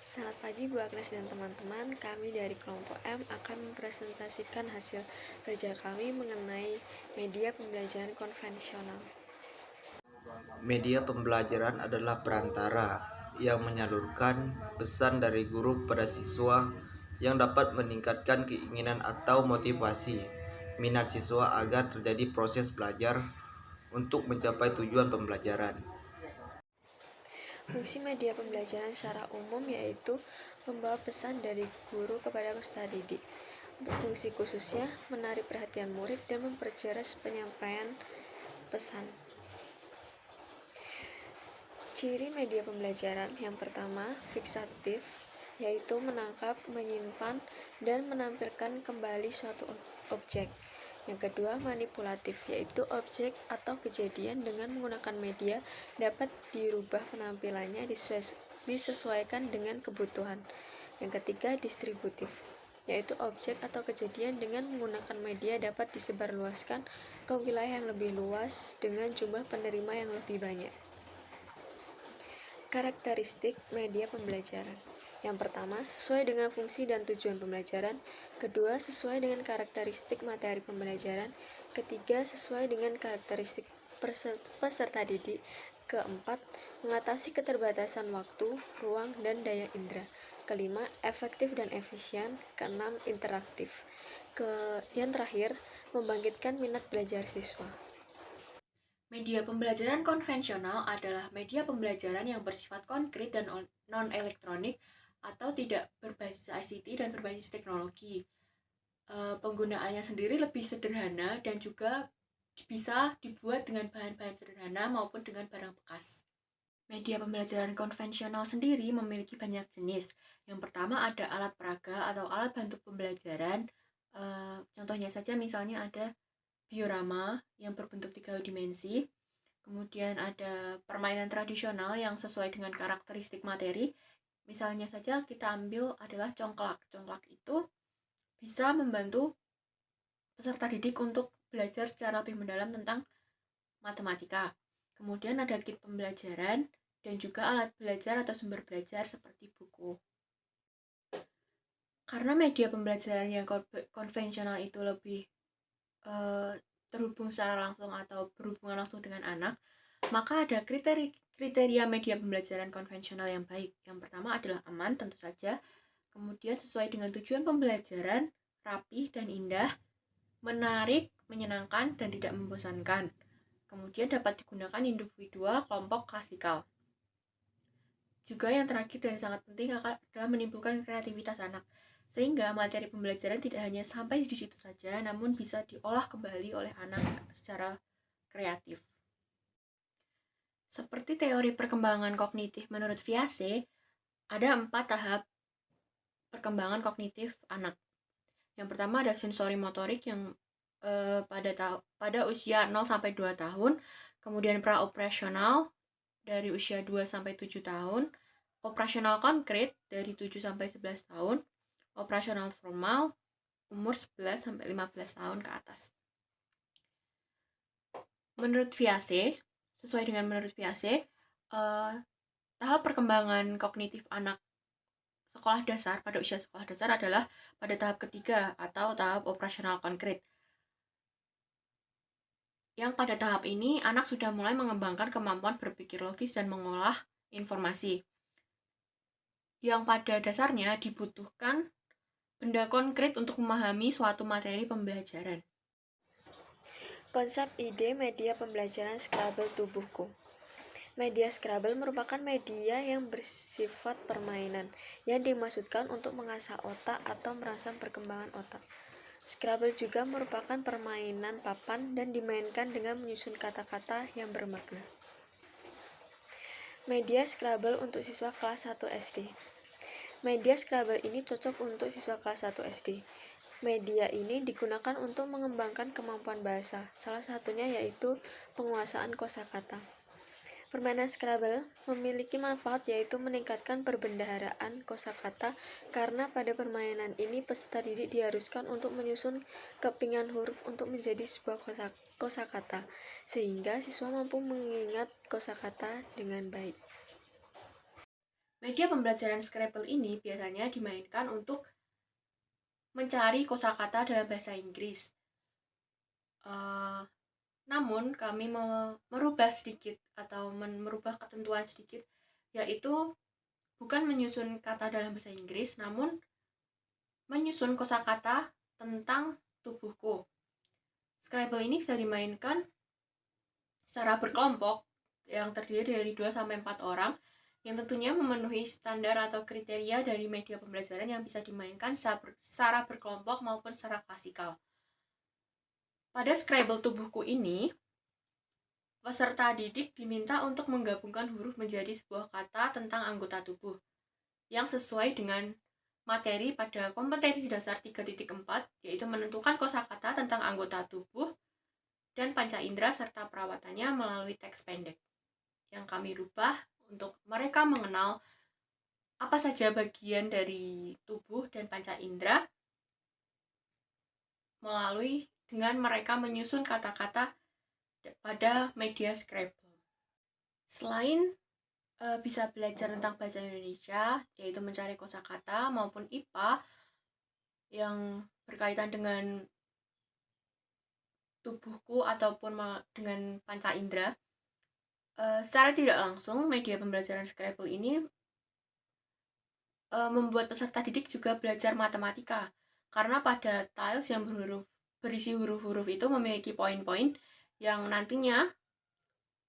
Selamat pagi Bu Agnes dan teman-teman. Kami dari kelompok M akan mempresentasikan hasil kerja kami mengenai media pembelajaran konvensional. Media pembelajaran adalah perantara yang menyalurkan pesan dari guru kepada siswa yang dapat meningkatkan keinginan atau motivasi minat siswa agar terjadi proses belajar untuk mencapai tujuan pembelajaran. Fungsi media pembelajaran secara umum yaitu membawa pesan dari guru kepada peserta didik. Untuk fungsi khususnya, menarik perhatian murid dan memperjelas penyampaian pesan. Ciri media pembelajaran yang pertama, fiksatif, yaitu menangkap, menyimpan, dan menampilkan kembali suatu objek. Yang kedua, manipulatif, yaitu objek atau kejadian dengan menggunakan media dapat dirubah penampilannya disesuaikan dengan kebutuhan. Yang ketiga, distributif, yaitu objek atau kejadian dengan menggunakan media dapat disebarluaskan ke wilayah yang lebih luas dengan jumlah penerima yang lebih banyak. Karakteristik media pembelajaran. Yang pertama, sesuai dengan fungsi dan tujuan pembelajaran. Kedua, sesuai dengan karakteristik materi pembelajaran. Ketiga, sesuai dengan karakteristik peserta didik. Keempat, mengatasi keterbatasan waktu, ruang, dan daya indera. Kelima, efektif dan efisien. Keenam, interaktif. Yang terakhir, membangkitkan minat belajar siswa. Media pembelajaran konvensional adalah media pembelajaran yang bersifat konkret dan non-elektronik atau tidak berbasis ICT dan berbasis teknologi. Penggunaannya sendiri lebih sederhana dan juga bisa dibuat dengan bahan-bahan sederhana maupun dengan barang bekas. Media pembelajaran konvensional sendiri memiliki banyak jenis. Yang pertama ada alat peraga atau alat bantu pembelajaran. Contohnya saja misalnya ada diorama yang berbentuk 3 dimensi. Kemudian ada permainan tradisional yang sesuai dengan karakteristik materi. Misalnya saja kita ambil adalah congklak. Congklak itu bisa membantu peserta didik untuk belajar secara lebih mendalam tentang matematika. Kemudian ada kit pembelajaran dan juga alat belajar atau sumber belajar seperti buku. Karena media pembelajaran yang konvensional itu lebih terhubung secara langsung atau berhubungan langsung dengan anak, maka ada kriteria media pembelajaran konvensional yang baik. Yang pertama adalah aman, tentu saja. Kemudian sesuai dengan tujuan pembelajaran, rapih dan indah, menarik, menyenangkan, dan tidak membosankan. Kemudian dapat digunakan individual, kelompok, klasikal. Juga yang terakhir dan sangat penting adalah menimbulkan kreativitas anak. Sehingga materi pembelajaran tidak hanya sampai di situ saja, namun bisa diolah kembali oleh anak secara kreatif. Seperti teori perkembangan kognitif menurut Viase, ada 4 tahap perkembangan kognitif anak. Yang pertama ada sensori motorik yang pada usia 0 sampai 2 tahun, kemudian praoperasional dari usia 2 sampai 7 tahun, operasional konkret dari 7 sampai 11 tahun, operasional formal umur 11 sampai 15 tahun ke atas. Menurut Viase, tahap perkembangan kognitif anak sekolah dasar pada usia sekolah dasar adalah pada tahap ketiga atau tahap operasional konkret. Yang pada tahap ini anak sudah mulai mengembangkan kemampuan berpikir logis dan mengolah informasi. Yang pada dasarnya dibutuhkan benda konkret untuk memahami suatu materi pembelajaran. Konsep ide media pembelajaran Scrabble tubuhku. Media Scrabble merupakan media yang bersifat permainan yang dimaksudkan untuk mengasah otak atau merangsang perkembangan otak. Scrabble juga merupakan permainan papan dan dimainkan dengan menyusun kata-kata yang bermakna. Media Scrabble untuk siswa kelas 1 SD. Media Scrabble ini cocok untuk siswa kelas 1 SD. Media ini digunakan untuk mengembangkan kemampuan bahasa, salah satunya yaitu penguasaan kosakata. Permainan Scrabble memiliki manfaat yaitu meningkatkan perbendaharaan kosakata karena pada permainan ini peserta didik diharuskan untuk menyusun kepingan huruf untuk menjadi sebuah kosakata sehingga siswa mampu mengingat kosakata dengan baik. Media pembelajaran Scrabble ini biasanya dimainkan untuk mencari kosakata dalam bahasa Inggris. Namun kami merubah sedikit atau merubah ketentuan sedikit, yaitu bukan menyusun kata dalam bahasa Inggris, namun menyusun kosakata tentang tubuhku. Scrabble ini bisa dimainkan secara berkelompok yang terdiri dari 2-4 orang yang tentunya memenuhi standar atau kriteria dari media pembelajaran yang bisa dimainkan secara berkelompok maupun secara klasikal. Pada Scrabble tubuhku ini, peserta didik diminta untuk menggabungkan huruf menjadi sebuah kata tentang anggota tubuh yang sesuai dengan materi pada kompetensi dasar 3.4, yaitu menentukan kosakata tentang anggota tubuh dan panca indera serta perawatannya melalui teks pendek yang kami rubah untuk mereka mengenal apa saja bagian dari tubuh dan panca indera melalui dengan mereka menyusun kata-kata pada media Scrabble. Selain bisa belajar tentang bahasa Indonesia, yaitu mencari kosakata maupun IPA yang berkaitan dengan tubuhku ataupun dengan panca indera, secara tidak langsung media pembelajaran Scrabble ini membuat peserta didik juga belajar matematika, karena pada tiles yang berisi huruf-huruf itu memiliki poin-poin yang nantinya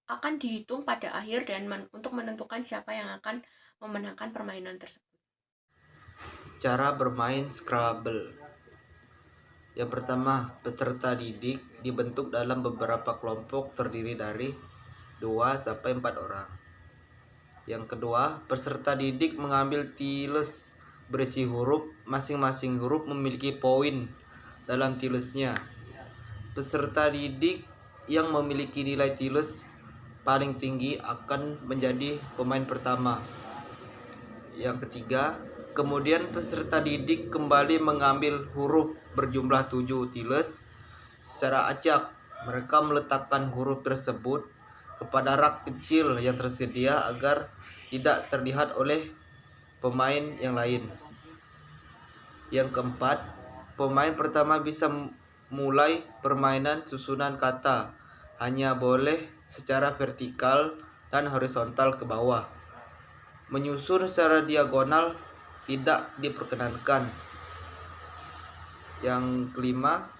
akan dihitung pada akhir dan untuk menentukan siapa yang akan memenangkan permainan tersebut. Cara bermain Scrabble. Yang pertama, peserta didik dibentuk dalam beberapa kelompok terdiri dari 2-4 orang. Yang kedua, peserta didik mengambil tiles berisi huruf, masing-masing huruf memiliki poin dalam tilesnya. Peserta didik yang memiliki nilai tiles paling tinggi akan menjadi pemain pertama. Yang ketiga, kemudian peserta didik kembali mengambil huruf berjumlah 7 tiles secara acak. Mereka meletakkan huruf tersebut kepada rak kecil yang tersedia agar tidak terlihat oleh pemain yang lain. Yang keempat, pemain pertama bisa mulai permainan susunan kata, hanya boleh secara vertikal dan horizontal ke bawah. Menyusun secara diagonal tidak diperkenankan. Yang kelima,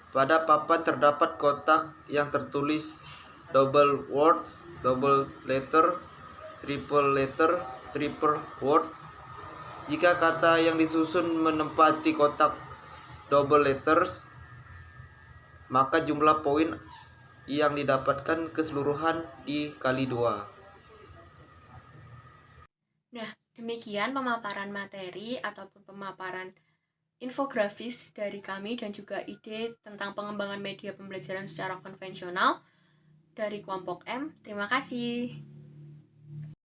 pada papan terdapat kotak yang tertulis double words, double letter, triple words. Jika kata yang disusun menempati kotak double letters, maka jumlah poin yang didapatkan keseluruhan dikali 2. Nah, demikian pemaparan materi ataupun pemaparan infografis dari kami dan juga ide tentang pengembangan media pembelajaran secara konvensional dari kelompok M. Terima kasih.